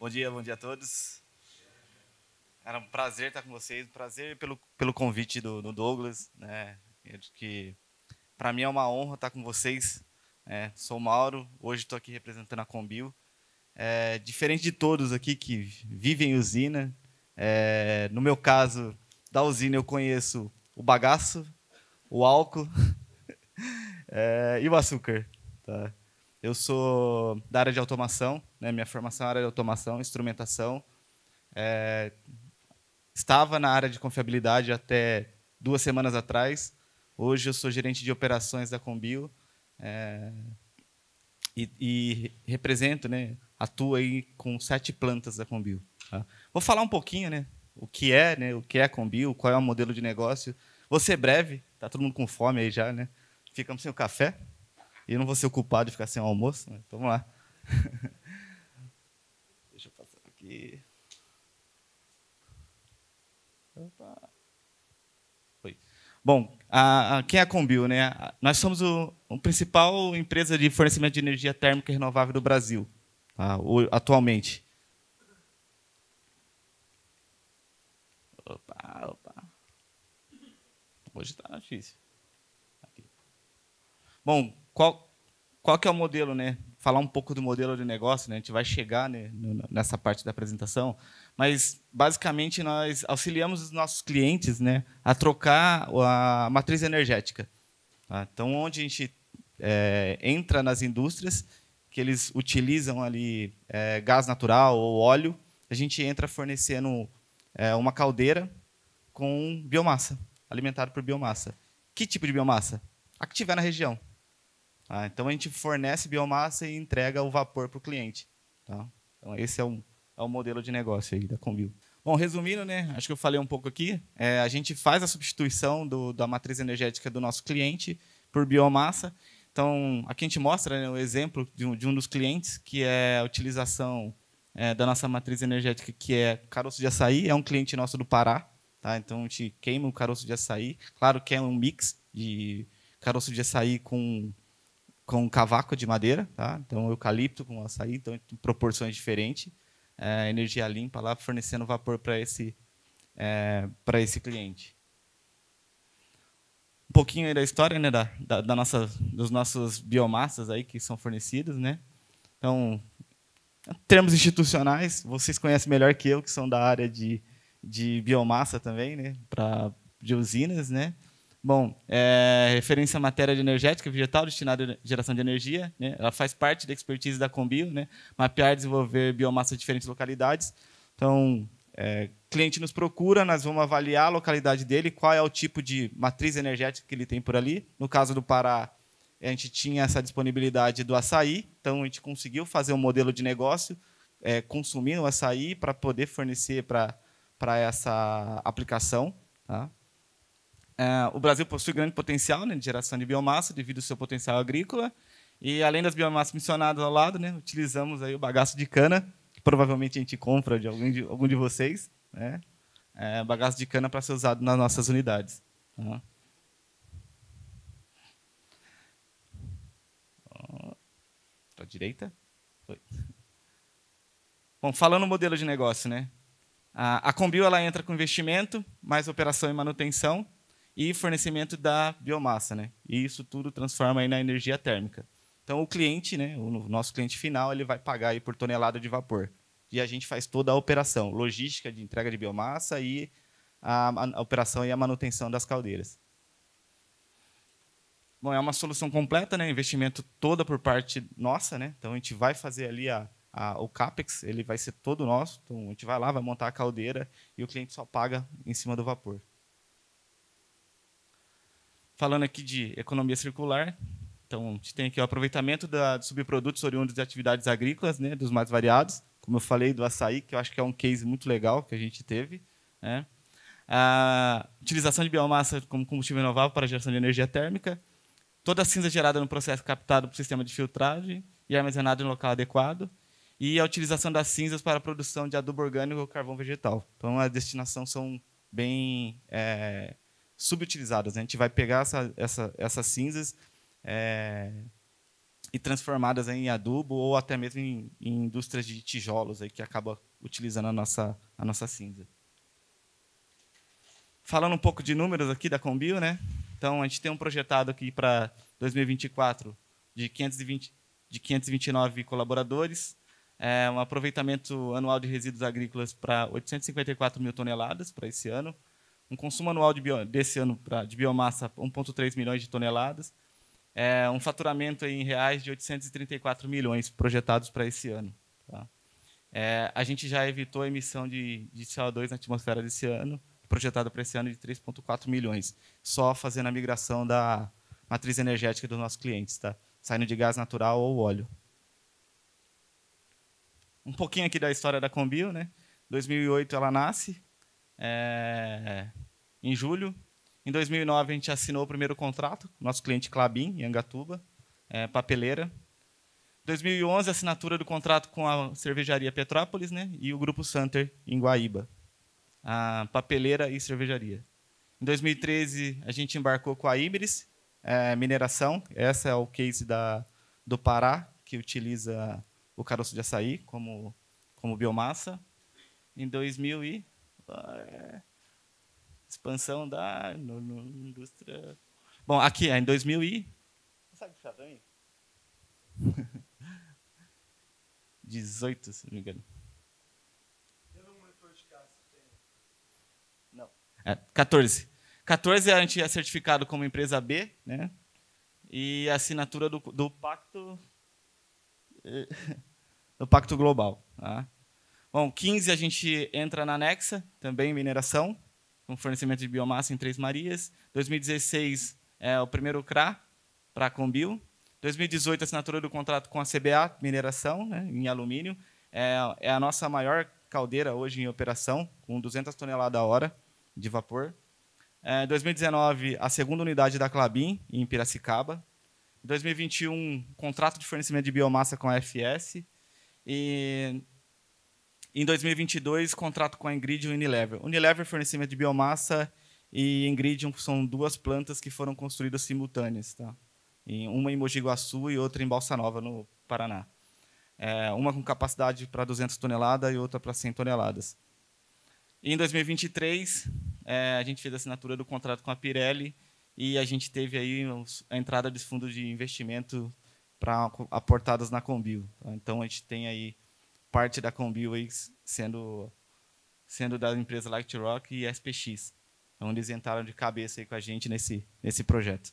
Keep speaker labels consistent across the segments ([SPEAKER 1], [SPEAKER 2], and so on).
[SPEAKER 1] Bom dia a todos. Era um prazer estar com vocês, prazer pelo convite do Douglas, né? Que para mim é uma honra estar com vocês. Sou o Mauro, hoje estou aqui representando a Combio. Diferente de todos aqui que vivem em usina, no meu caso, da usina eu conheço o bagaço, o álcool e o açúcar. Tá? Eu sou da área de automação, né? Minha formação é área de automação, instrumentação. Estava na área de confiabilidade até 2 semanas atrás. Hoje eu sou gerente de operações da Combio e represento, né, atuo aí com 7 plantas da Combio. Tá? Vou falar um pouquinho, né, o que é a Combio, qual é o modelo de negócio. Vou ser breve, tá todo mundo com fome aí já, né? Ficamos sem o café e eu não vou ser o culpado de ficar sem o almoço, né? Então, vamos lá. Deixa eu passar aqui. Opa. Oi. Bom, quem é a Combio, né? Nós somos a principal empresa de fornecimento de energia térmica renovável do Brasil, tá? Atualmente. Opa. Hoje está difícil. Aqui. Bom, qual que é o modelo, né? Falar um pouco do modelo de negócio, né? A gente vai chegar, né, nessa parte da apresentação, mas basicamente nós auxiliamos os nossos clientes, né, a trocar a matriz energética. Tá? Então, onde a gente entra nas indústrias que eles utilizam ali gás natural ou óleo, a gente entra fornecendo uma caldeira com biomassa, alimentado por biomassa. Que tipo de biomassa? A que tiver na região. Tá? Então, a gente fornece biomassa e entrega o vapor para o cliente. Tá? Então, esse é o modelo de negócio aí da Combio. Bom, resumindo, né, acho que eu falei um pouco aqui, a gente faz a substituição da matriz energética do nosso cliente por biomassa. Então, aqui a gente mostra, né, o exemplo de um dos clientes, que é a utilização da nossa matriz energética, que é caroço de açaí, é um cliente nosso do Pará. Tá? Então, a gente queima o caroço de açaí. Claro que é um mix de caroço de açaí com cavaco de madeira, tá? Então eucalipto com açaí, então em proporções diferentes, energia limpa lá fornecendo vapor para esse cliente. Um pouquinho aí da história, né, dos nossos biomassas aí que são fornecidos, né? Então, termos institucionais, vocês conhecem melhor que eu, que são da área de biomassa também, né, de usinas, né? Bom, referência à matéria energética vegetal destinada à geração de energia, né? Ela faz parte da expertise da Combio, né? Mapear e desenvolver biomassa de diferentes localidades. Então, cliente nos procura, nós vamos avaliar a localidade dele, qual é o tipo de matriz energética que ele tem por ali. No caso do Pará, a gente tinha essa disponibilidade do açaí, então a gente conseguiu fazer um modelo de negócio consumindo o açaí para poder fornecer para essa aplicação. Tá? O Brasil possui grande potencial, né, de geração de biomassa devido ao seu potencial agrícola. E, além das biomassas mencionadas ao lado, né, utilizamos aí o bagaço de cana, que provavelmente a gente compra de algum de vocês. Né, bagaço de cana para ser usado nas nossas unidades. Tá? Para a direita. Foi. Bom, falando no modelo de negócio, né? A Combio ela entra com investimento, mais operação e manutenção e fornecimento da biomassa, né? E isso tudo transforma aí na energia térmica. Então o cliente, né, o nosso cliente final, ele vai pagar aí por tonelada de vapor. E a gente faz toda a operação, logística de entrega de biomassa e a operação e a manutenção das caldeiras. Bom, é uma solução completa, né? Investimento toda por parte nossa, né? Então a gente vai fazer ali o CAPEX, ele vai ser todo nosso. Então a gente vai lá, vai montar a caldeira e o cliente só paga em cima do vapor. Falando aqui de economia circular, então a gente tem aqui o aproveitamento de subprodutos oriundos de atividades agrícolas, né? Dos mais variados. Como eu falei do açaí, que eu acho que é um case muito legal que a gente teve, né? A utilização de biomassa como combustível renovável para a geração de energia térmica. Toda a cinza gerada no processo captado para o sistema de filtragem e armazenado em local adequado. E a utilização das cinzas para a produção de adubo orgânico ou carvão vegetal. Então, a destinação são bem subutilizadas. Né? A gente vai pegar essas cinzas e transformadas em adubo ou até mesmo em indústrias de tijolos aí que acaba utilizando a nossa cinza. Falando um pouco de números aqui da Combio, né? Então a gente tem um projetado aqui para 2024 de 529 colaboradores, um aproveitamento anual de resíduos agrícolas para 854 mil toneladas para esse ano, um consumo anual desse ano de biomassa 1,3 milhões de toneladas, um faturamento em reais de 834 milhões projetados para esse ano. Tá? A gente já evitou a emissão de CO2 na atmosfera desse ano, projetado para esse ano de 3,4 milhões, só fazendo a migração da matriz energética dos nossos clientes, tá? Saindo de gás natural ou óleo. Um pouquinho aqui da história da Combio, né? 2008 ela nasce, em julho. Em 2009 a gente assinou o primeiro contrato, nosso cliente Klabin, em Angatuba, papeleira. Em 2011 assinatura do contrato com a cervejaria Petrópolis, né? E o Grupo Santer, em Guaíba, a papeleira e cervejaria. Em 2013 a gente embarcou com a Imeris, mineração. Essa é o case do Pará, que utiliza o caroço de açaí como biomassa. Em 2000 expansão da indústria. Bom, aqui em 2000 sabe puxar também? 18, se não me engano. Não. 14. 14 a gente é certificado como empresa B, né? E a assinatura do pacto global. Tá? Bom, 15 a gente entra na Nexa, também mineração, com fornecimento de biomassa em Três Marias. 2016 é o primeiro CRA para a Combio. 2018 assinatura do contrato com a CBA, mineração, né, em alumínio. É a nossa maior caldeira hoje em operação, com 200 toneladas a hora de vapor. 2019, a segunda unidade da Klabin, em Piracicaba. 2021, contrato de fornecimento de biomassa com a FS. E em 2022, contrato com a Ingridium e Unilever. Unilever, fornecimento de biomassa, e Ingridium são duas plantas que foram construídas simultâneas. Tá? Uma em Mogi Guaçu e outra em Balsa Nova, no Paraná. Uma com capacidade para 200 toneladas e outra para 100 toneladas. E em 2023, a gente fez a assinatura do contrato com a Pirelli e a gente teve aí a entrada dos fundos de investimento aportados na Combio. Tá? Então, a gente tem aí parte da Combio aí sendo da empresa Light Rock e SPX. Então, eles entraram de cabeça aí com a gente nesse projeto.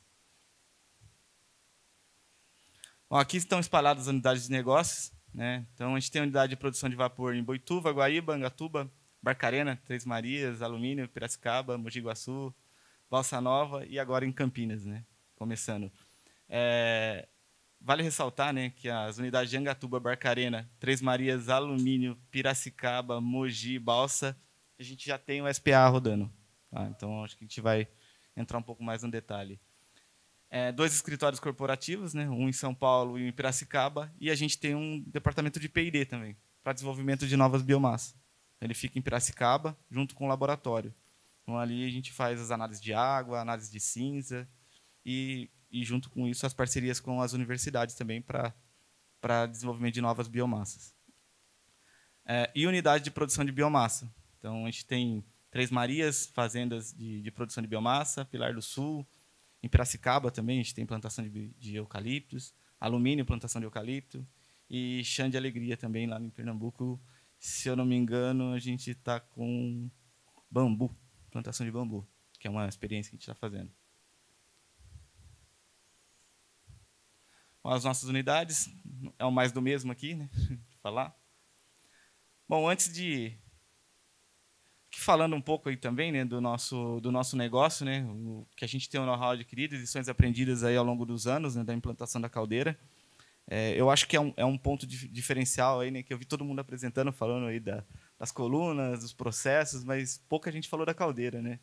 [SPEAKER 1] Bom, aqui estão espalhadas as unidades de negócios. Né? Então, a gente tem unidade de produção de vapor em Boituva, Guaíba, Angatuba, Barcarena, Três Marias, Alumínio, Piracicaba, Mogi Guaçu, Balsa Nova e agora em Campinas, né? Começando. Vale ressaltar, né, que as unidades de Angatuba, Barcarena, Três Marias, Alumínio, Piracicaba, Mogi, Balsa, a gente já tem o SPA rodando. Tá? Então, acho que a gente vai entrar um pouco mais no detalhe. 2 escritórios corporativos, né, um em São Paulo e um em Piracicaba, e a gente tem um departamento de P&D também, para desenvolvimento de novas biomassas. Ele fica em Piracicaba, junto com o laboratório. Então, ali a gente faz as análises de água, análise de cinza, e junto com isso, as parcerias com as universidades também para desenvolvimento de novas biomassas. E unidade de produção de biomassa. Então, a gente tem Três Marias, fazendas de produção de biomassa, Pilar do Sul. Em Piracicaba também a gente tem plantação de eucaliptos, alumínio, plantação de eucalipto, e chã de alegria também lá em Pernambuco. Se eu não me engano, a gente está com bambu, plantação de bambu, que é uma experiência que a gente está fazendo. Bom, as nossas unidades, é o mais do mesmo aqui, né, de falar. Bom, antes de... Falando um pouco aí também, né, do nosso negócio, né, que a gente tem um know-how adquirido, lições aprendidas aí ao longo dos anos, né, da implantação da caldeira. Eu acho que é um ponto diferencial aí, né, que eu vi todo mundo apresentando, falando aí das colunas, dos processos, mas pouca gente falou da caldeira, né?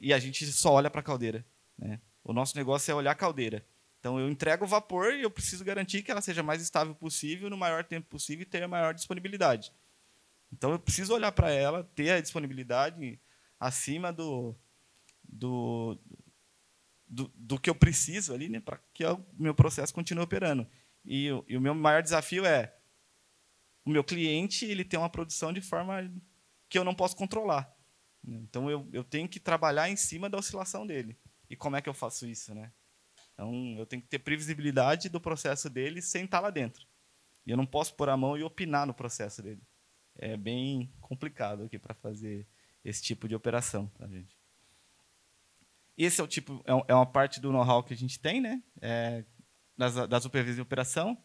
[SPEAKER 1] E a gente só olha para a caldeira, né? O nosso negócio é olhar a caldeira. Então, eu entrego o vapor e eu preciso garantir que ela seja mais estável possível, no maior tempo possível e ter a maior disponibilidade. Então, eu preciso olhar para ela, ter a disponibilidade acima do que eu preciso ali, né, para que o meu processo continue operando. E o meu maior desafio é o meu cliente ele tem uma produção de forma que eu não posso controlar. Então, eu tenho que trabalhar em cima da oscilação dele. E como é que eu faço isso, né? Então, eu tenho que ter previsibilidade do processo dele sem estar lá dentro. E eu não posso pôr a mão e opinar no processo dele. É bem complicado aqui para fazer esse tipo de operação, tá, gente? Esse é o tipo, é uma parte do know-how que a gente tem, né? Das UPVs de operação.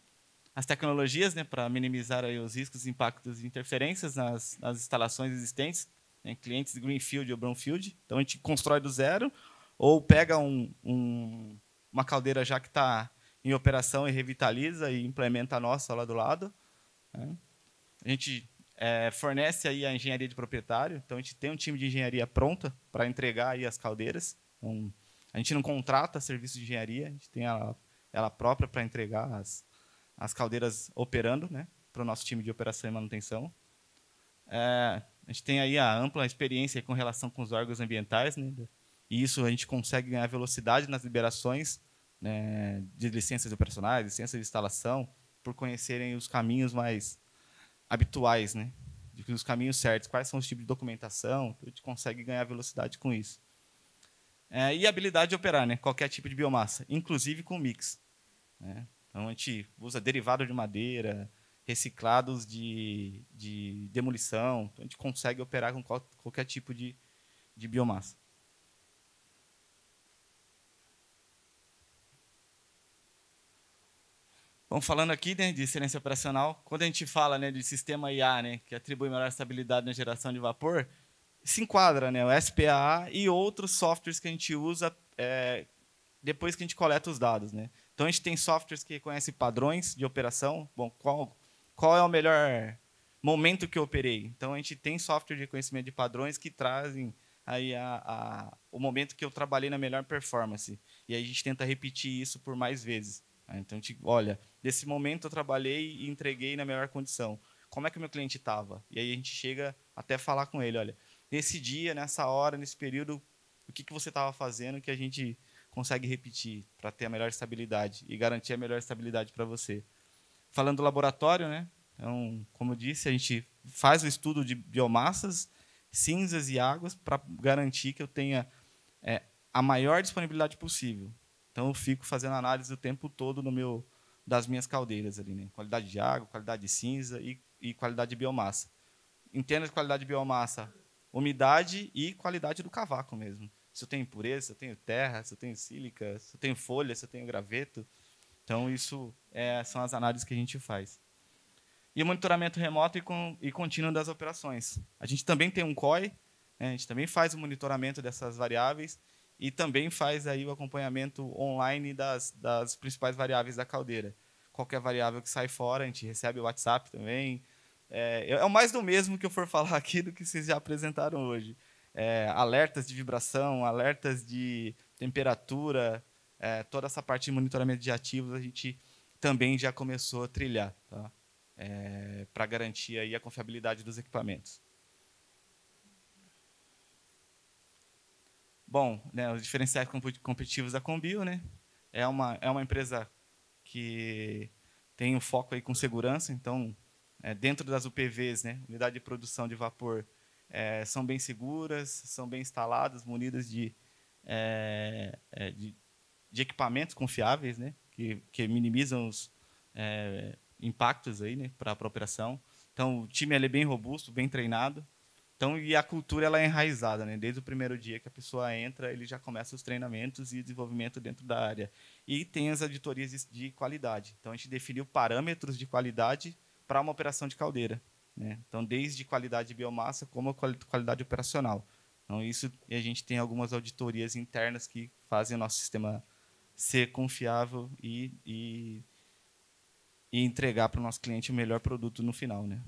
[SPEAKER 1] As tecnologias, né, para minimizar aí os riscos, impactos e interferências nas instalações existentes, né, clientes de greenfield ou brownfield. Então a gente constrói do zero ou pega uma caldeira já que está em operação e revitaliza e implementa a nossa lá do lado, né? A gente fornece aí a engenharia de proprietário, então a gente tem um time de engenharia pronta para entregar aí as caldeiras. Então, a gente não contrata serviço de engenharia, a gente tem ela própria para entregar as caldeiras operando, né, para o nosso time de operação e manutenção. A gente tem aí a ampla experiência com relação com os órgãos ambientais, né, e isso a gente consegue ganhar velocidade nas liberações, né, de licenças operacionais, licenças de instalação, por conhecerem os caminhos mais habituais, né, os caminhos certos, quais são os tipos de documentação, a gente consegue ganhar velocidade com isso. E a habilidade de operar, né, qualquer tipo de biomassa, inclusive com mix, né. Então, a gente usa derivado de madeira, reciclados de demolição. Então, a gente consegue operar com qualquer tipo de biomassa. Bom, falando aqui, né, de excelência operacional, quando a gente fala, né, de sistema IA, né, que atribui maior estabilidade na geração de vapor, se enquadra, né, o SPAA e outros softwares que a gente usa depois que a gente coleta os dados, né? Então, a gente tem softwares que reconhecem padrões de operação. Bom, qual é o melhor momento que eu operei? Então, a gente tem software de reconhecimento de padrões que trazem aí o momento que eu trabalhei na melhor performance. E aí a gente tenta repetir isso por mais vezes. Então, a gente, olha, desse momento eu trabalhei e entreguei na melhor condição. Como é que o meu cliente estava? E aí a gente chega até falar com ele, olha, nesse dia, nessa hora, nesse período, o que você estava fazendo que a gente consegue repetir para ter a melhor estabilidade e garantir a melhor estabilidade para você. Falando do laboratório, né? Então, como eu disse, a gente faz o estudo de biomassas, cinzas e águas para garantir que eu tenha a maior disponibilidade possível. Então, eu fico fazendo análise o tempo todo das minhas caldeiras ali, né? Qualidade de água, qualidade de cinza e qualidade de biomassa. Entenda de qualidade de biomassa, umidade e qualidade do cavaco mesmo. Se eu tenho impureza, se eu tenho terra, se eu tenho sílica, se eu tenho folha, se eu tenho graveto. Então, isso são as análises que a gente faz. E o monitoramento remoto e contínuo das operações. A gente também tem um COI, né, a gente também faz o monitoramento dessas variáveis e também faz aí o acompanhamento online das principais variáveis da caldeira. Qualquer variável que sai fora, a gente recebe o WhatsApp também. É o mais do mesmo que eu for falar aqui do que vocês já apresentaram hoje. Alertas de vibração, alertas de temperatura, toda essa parte de monitoramento de ativos a gente também já começou a trilhar, tá? Para garantir aí a confiabilidade dos equipamentos. Bom, né, os diferenciais competitivos da Combio, né? É uma empresa que tem um foco aí com segurança, então dentro das UPVs, né, unidade de produção de vapor, são bem seguras, são bem instaladas, munidas de equipamentos confiáveis, né, que minimizam os impactos aí, né, para a operação. Então, o time é bem robusto, bem treinado. Então, e a cultura ela é enraizada, né? Desde o primeiro dia que a pessoa entra, ele já começa os treinamentos e desenvolvimento dentro da área. E tem as auditorias de qualidade. Então, a gente definiu parâmetros de qualidade para uma operação de caldeira, né? Então, desde qualidade de biomassa como a qualidade operacional. Então, isso, e a gente tem algumas auditorias internas que fazem o nosso sistema ser confiável e entregar para o nosso cliente o melhor produto no final, né?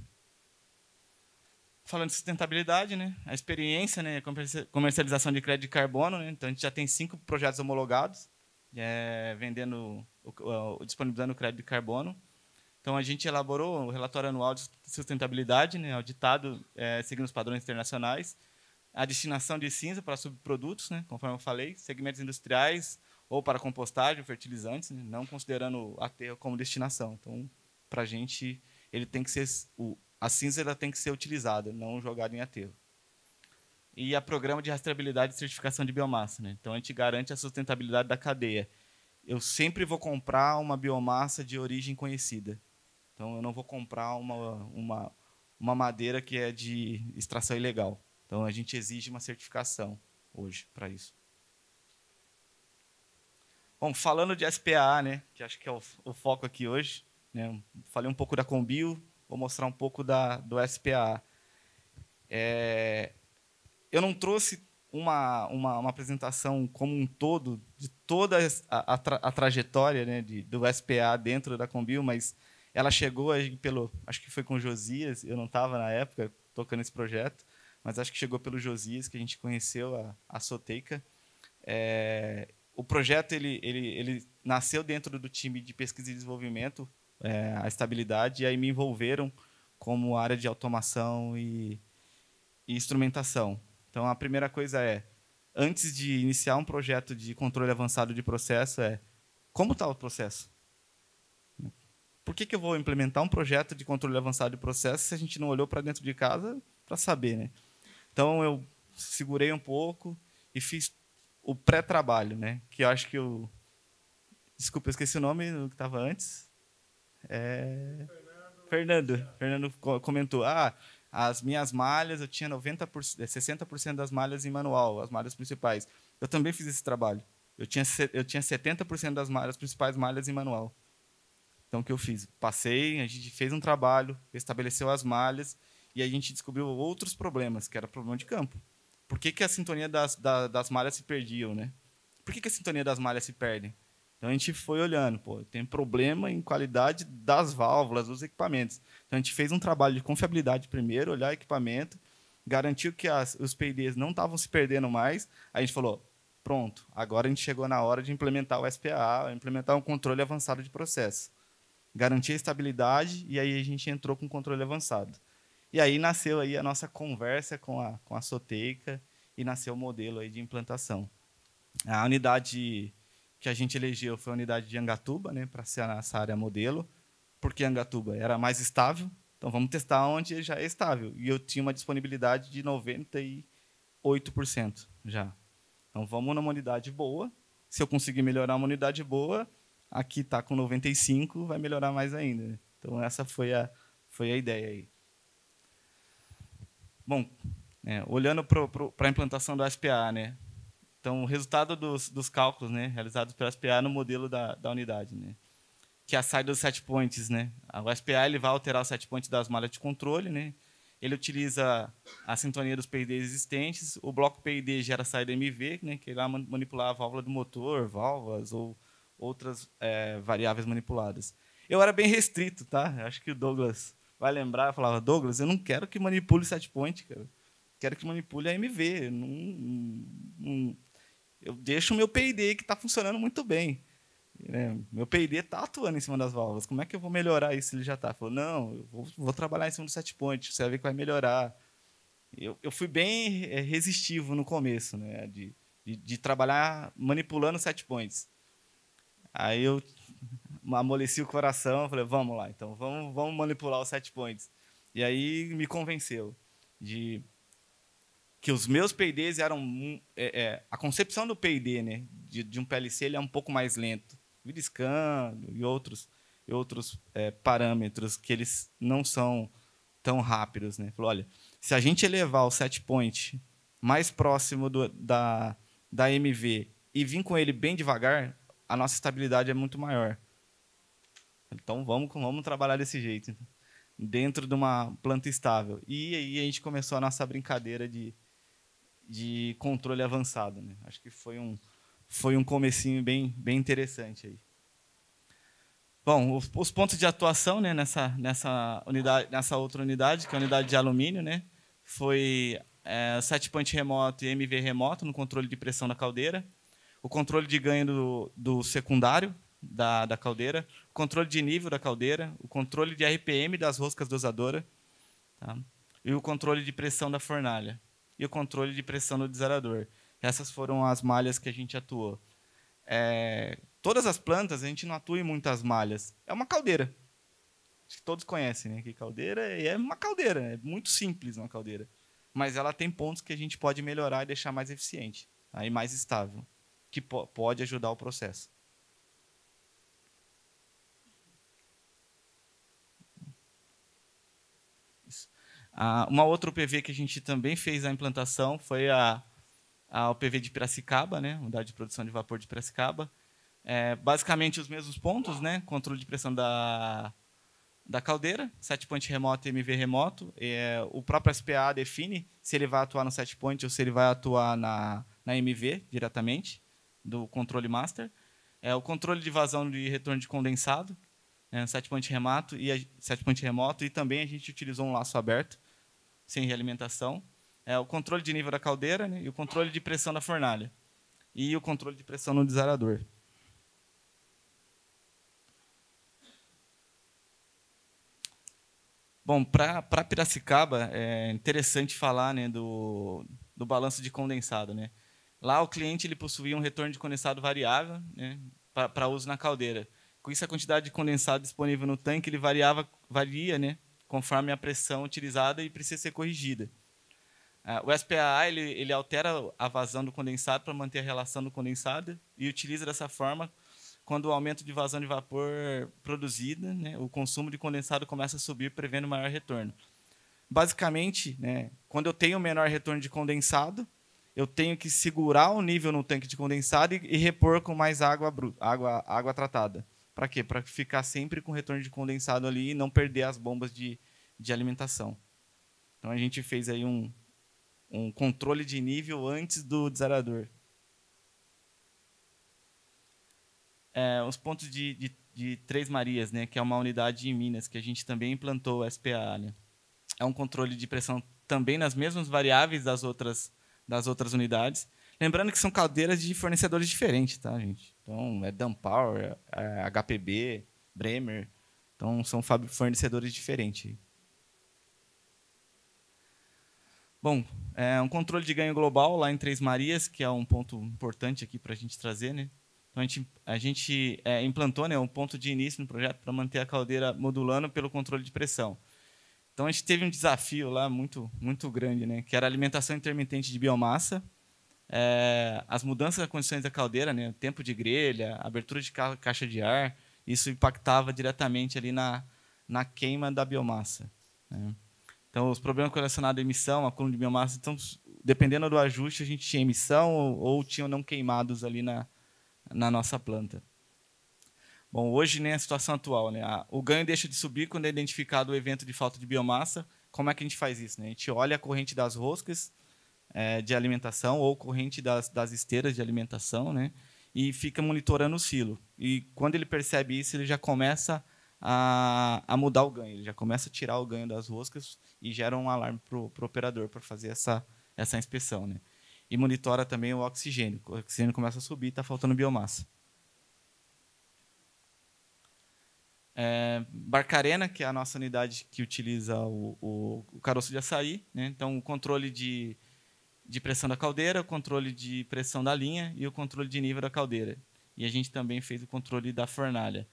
[SPEAKER 1] Falando de sustentabilidade, né? A experiência, né? Comercialização de crédito de carbono, né? Então a gente já tem 5 projetos homologados, disponibilizando crédito de carbono. Então a gente elaborou o relatório anual de sustentabilidade, né? Auditado seguindo os padrões internacionais. A destinação de cinza para subprodutos, né? Conforme eu falei, segmentos industriais, ou para compostagem, fertilizantes, né, não considerando o aterro como destinação. Então, para a gente, ele tem que ser a cinza ela tem que ser utilizada, não jogada em aterro. E a programa de rastreabilidade e certificação de biomassa, né? Então a gente garante a sustentabilidade da cadeia. Eu sempre vou comprar uma biomassa de origem conhecida. Então eu não vou comprar uma madeira que é de extração ilegal. Então a gente exige uma certificação hoje para isso. Bom, falando de SPA, né, que acho que é o foco aqui hoje, né, falei um pouco da Combio, vou mostrar um pouco do SPA. Eu não trouxe uma apresentação como um todo de toda a trajetória, né, do SPA dentro da Combio, mas ela chegou aí acho que foi com o Josias, eu não estava na época tocando esse projeto, mas acho que chegou pelo Josias que a gente conheceu a Soteica. O projeto ele nasceu dentro do time de pesquisa e desenvolvimento, a estabilidade, e aí me envolveram como área de automação e instrumentação. Então, a primeira coisa antes de iniciar um projeto de controle avançado de processo, como está o processo? Por que eu vou implementar um projeto de controle avançado de processo se a gente não olhou para dentro de casa para saber, né? Então, eu segurei um pouco e fiz o pré-trabalho, né? Que eu acho que desculpa, eu esqueci o nome do que estava antes. Fernando comentou, as minhas malhas, eu tinha 60% das malhas em manual, as malhas principais. Eu também fiz esse trabalho. Eu tinha 70% das principais malhas em manual. Então, o que eu fiz? Passei, a gente fez um trabalho, estabeleceu as malhas, e a gente descobriu outros problemas, que era problema de campo. Por que a sintonia das malhas se perdiam, né? Por que a sintonia das malhas se perdem? Então a gente foi olhando, tem problema em qualidade das válvulas, dos equipamentos. Então a gente fez um trabalho de confiabilidade primeiro, olhar o equipamento, garantiu que os PIDs não estavam se perdendo mais. Aí a gente falou, pronto, agora a gente chegou na hora de implementar o SPA, implementar um controle avançado de processo. Garantir a estabilidade e aí a gente entrou com o controle avançado. E aí nasceu aí a nossa conversa com a Soteica e nasceu o modelo aí de implantação. A unidade que a gente elegeu foi a unidade de Angatuba, né, para ser essa área modelo, porque Angatuba era mais estável, então vamos testar onde já é estável. E eu tinha uma disponibilidade de 98% já. Então vamos numa unidade boa, se eu conseguir melhorar uma unidade boa, aqui está com 95%, vai melhorar mais ainda. Né? Então essa foi a ideia aí. Bom, olhando para a implantação do SPA, né, então, o resultado dos cálculos, né, realizados pelo SPA no modelo da unidade, né, que é a saída dos set points, né. O SPA ele vai alterar o set point das malhas de controle, né. Ele utiliza a sintonia dos PIDs existentes. O bloco PID gera a saída MV, né, que vai manipular a válvula do motor, válvulas ou outras variáveis manipuladas. Eu era bem restrito, tá? Acho que o Douglas vai lembrar. Eu falava, Douglas, eu não quero que manipule o set point, cara. Quero que manipule a MV. Eu deixo o meu PID que está funcionando muito bem. Meu PID está atuando em cima das válvulas. Como é que eu vou melhorar isso se ele já está? Falou, não, eu vou trabalhar em cima do set point, você vai ver que vai melhorar. Eu fui bem resistivo no começo, né, de trabalhar manipulando set points. Aí eu amoleci o coração, falei, vamos lá, então vamos manipular os set points. E aí me convenceu de que os meus PIDs eram a concepção do PID, né, de um PLC, ele é um pouco mais lento, VIDSCAN e outros parâmetros que eles não são tão rápidos, né. Falou, olha, se a gente elevar o set point mais próximo da MV e vir com ele bem devagar, a nossa estabilidade é muito maior. Então vamos trabalhar desse jeito, dentro de uma planta estável. E aí a gente começou a nossa brincadeira de controle avançado, né? Acho que foi um comecinho bem interessante aí. Bom, os pontos de atuação, né, nessa outra unidade, que é a unidade de alumínio, né, foi set point remoto e MV remoto no controle de pressão da caldeira, o controle de ganho do secundário da caldeira, o controle de nível da caldeira, o controle de RPM das roscas dosadoras, tá? E o controle de pressão da fornalha e o controle de pressão do desarador. Essas foram as malhas que a gente atuou. todas as plantas, a gente não atua em muitas malhas. É uma caldeira. Acho que todos conhecem, né? Que caldeira é uma caldeira. É muito simples uma caldeira. Mas ela tem pontos que a gente pode melhorar e deixar mais eficiente, aí mais estável, que pode ajudar o processo. Uma outra UPV que a gente também fez a implantação foi a UPV de Piracicaba, né? Unidade de produção de vapor de Piracicaba. Basicamente os mesmos pontos, né? Controle de pressão da caldeira, set point remoto e MV remoto. O próprio SPA define se ele vai atuar no set point ou se ele vai atuar na MV diretamente, do controle master. O controle de vazão de retorno de condensado, set point remoto, e também a gente utilizou um laço aberto, sem realimentação. O controle de nível da caldeira, né, e o controle de pressão da fornalha. E o controle de pressão no desarador. Bom, para Piracicaba, é interessante falar, né, do balanço de condensado. Né? Lá o cliente ele possuía um retorno de condensado variável, né, para uso na caldeira. Com isso, a quantidade de condensado disponível no tanque ele varia, né, conforme a pressão utilizada e precisa ser corrigida. O SPA ele altera a vazão do condensado para manter a relação do condensado e utiliza dessa forma quando o aumento de vazão de vapor produzida, né, o consumo de condensado começa a subir, prevendo maior retorno. Basicamente, né, quando eu tenho menor retorno de condensado, eu tenho que segurar o nível no tanque de condensado e repor com mais água tratada. Para quê? Para ficar sempre com retorno de condensado ali e não perder as bombas de alimentação. Então a gente fez aí um controle de nível antes do desarador. Os pontos de Três Marias, né, que é uma unidade em Minas, que a gente também implantou o SPA. Né? É um controle de pressão também nas mesmas variáveis das outras unidades. Lembrando que são caldeiras de fornecedores diferentes, tá, gente? Então, Danpower, HPB, Bremer. Então, são fornecedores diferentes. Bom, um controle de ganho global lá em Três Marias, que é um ponto importante aqui para a gente trazer, né? Então, a gente implantou, né, um ponto de início no projeto para manter a caldeira modulando pelo controle de pressão. Então, a gente teve um desafio lá muito, muito grande, né, que era a alimentação intermitente de biomassa, as mudanças das condições da caldeira, né, tempo de grelha, abertura de caixa de ar, isso impactava diretamente ali na queima da biomassa. Né? Então, os problemas relacionados à emissão, acúmulo de biomassa, então, dependendo do ajuste, a gente tinha emissão ou tinham não queimados ali na nossa planta. Bom, hoje, né, a situação atual, né, o ganho deixa de subir quando é identificado o evento de falta de biomassa. Como é que a gente faz isso? Né? A gente olha a corrente das roscas de alimentação ou corrente das esteiras de alimentação, né, e fica monitorando o silo. E quando ele percebe isso, ele já começa a mudar o ganho, ele já começa a tirar o ganho das roscas e gera um alarme para o operador para fazer essa inspeção. Né? E monitora também o oxigênio. O oxigênio começa a subir e está faltando biomassa. Barcarena, que é a nossa unidade que utiliza o caroço de açaí. Né? Então, o controle de pressão da caldeira, o controle de pressão da linha e o controle de nível da caldeira. E a gente também fez o controle da fornalha.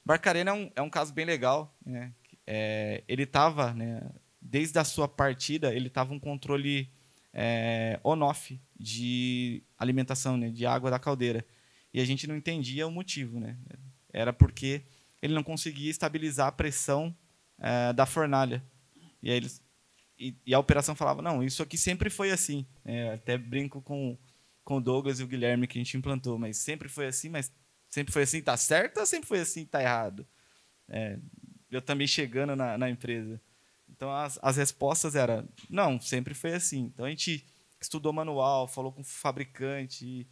[SPEAKER 1] Barcarena é um caso bem legal. Né? Ele estava, né, desde a sua partida, ele estava um controle on-off de alimentação, né, de água da caldeira. E a gente não entendia o motivo. Né? Era porque ele não conseguia estabilizar a pressão da fornalha. E aí a operação falava, não, isso aqui sempre foi assim. Até brinco com o Douglas e o Guilherme que a gente implantou, mas sempre foi assim, está certo ou sempre foi assim, está errado? Eu também chegando na empresa. Então, as respostas eram, não, sempre foi assim. Então, a gente estudou manual, falou com o fabricante,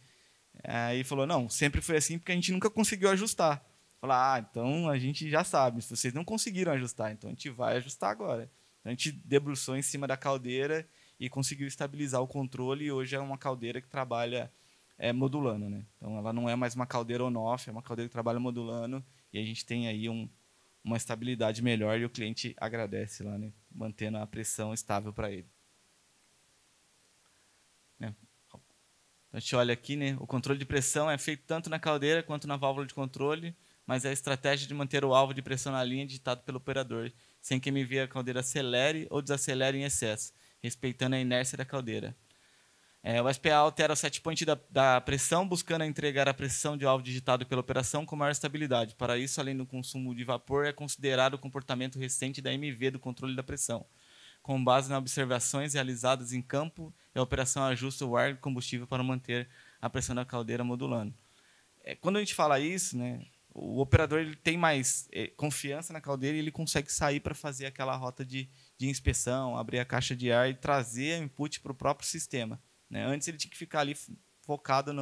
[SPEAKER 1] aí falou, não, sempre foi assim porque a gente nunca conseguiu ajustar. Falar, então a gente já sabe, se vocês não conseguiram ajustar, então a gente vai ajustar agora. Então, a gente debruçou em cima da caldeira e conseguiu estabilizar o controle, e hoje é uma caldeira que trabalha modulando. Né? Então, ela não é mais uma caldeira on-off, é uma caldeira que trabalha modulando, e a gente tem aí uma estabilidade melhor e o cliente agradece lá, né? Mantendo a pressão estável para ele. Né? Então, a gente olha aqui, né, o controle de pressão é feito tanto na caldeira quanto na válvula de controle, mas é a estratégia de manter o alvo de pressão na linha digitado pelo operador, sem que a caldeira acelere ou desacelere em excesso, respeitando a inércia da caldeira. O SPA altera o set point da pressão, buscando entregar a pressão de alvo digitado pela operação com maior estabilidade. Para isso, além do consumo de vapor, é considerado o comportamento recente da MV do controle da pressão. Com base nas observações realizadas em campo, a operação ajusta o ar e combustível para manter a pressão da caldeira modulando. Quando a gente fala isso, né, o operador ele tem mais confiança na caldeira e ele consegue sair para fazer aquela rota de inspeção, abrir a caixa de ar e trazer input para o próprio sistema. Né? Antes ele tinha que ficar ali focado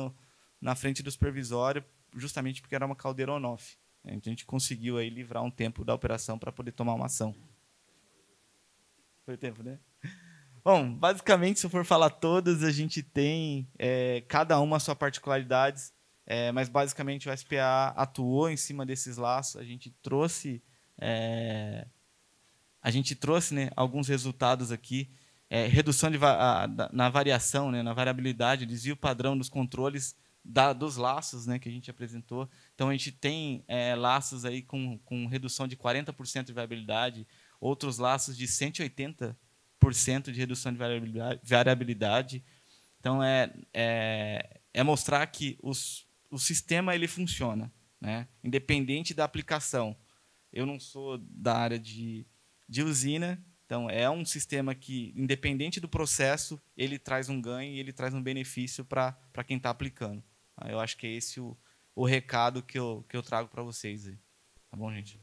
[SPEAKER 1] na frente do supervisório, justamente porque era uma caldeira on-off. Então a gente conseguiu aí livrar um tempo da operação para poder tomar uma ação. Foi o tempo, né? Bom, basicamente, se eu for falar todas, a gente tem cada uma a sua particularidades, mas basicamente o SPA atuou em cima desses laços. A gente trouxe né, alguns resultados aqui. Redução na variação, né, na variabilidade, desvio padrão dos controles dos laços, né, que a gente apresentou. Então, a gente tem laços aí com redução de 40% de variabilidade, outros laços de 180% de redução de variabilidade. Então, é mostrar que o sistema ele funciona, né, independente da aplicação. Eu não sou da área de usina, então é um sistema que, independente do processo, ele traz um ganho e ele traz um benefício para quem está aplicando. Eu acho que é esse o recado que eu trago para vocês aí. Tá bom, gente?